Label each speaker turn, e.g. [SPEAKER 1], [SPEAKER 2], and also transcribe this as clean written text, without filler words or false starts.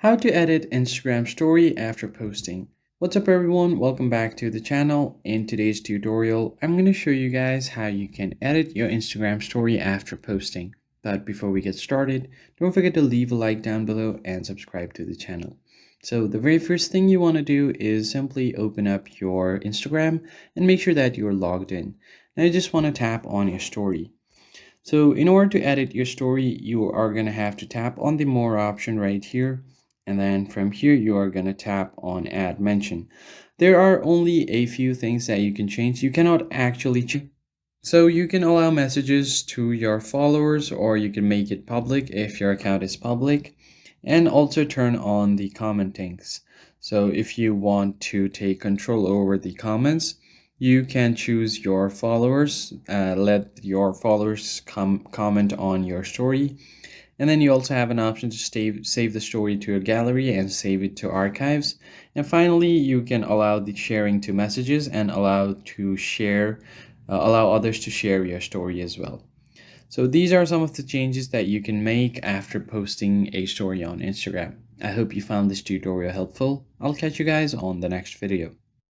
[SPEAKER 1] How to edit Instagram story after posting. What's up everyone, welcome back to the channel. In today's tutorial, I'm going to show you guys how you can edit your Instagram story after posting. But before we get started, don't forget to leave a like down below and subscribe to the channel. So the very first thing you want to do is simply open up your Instagram and make sure that you're logged in. Now you just want to tap on your story. So in order to edit your story, you are going to have to tap on the more option right here. And then from here, you are going to tap on add mention. There are only a few things that you can change. You cannot actually change. So you can allow messages to your followers, or you can make it public if your account is public, and also turn on the commenting. So if you want to take control over the comments, you can choose your followers, let your followers comment on your story. And then you also have an option to save the story to a gallery and save it to archives. And finally, you can allow the sharing to messages and allow others to share your story as well. So these are some of the changes that you can make after posting a story on Instagram. I hope you found this tutorial helpful. I'll catch you guys on the next video.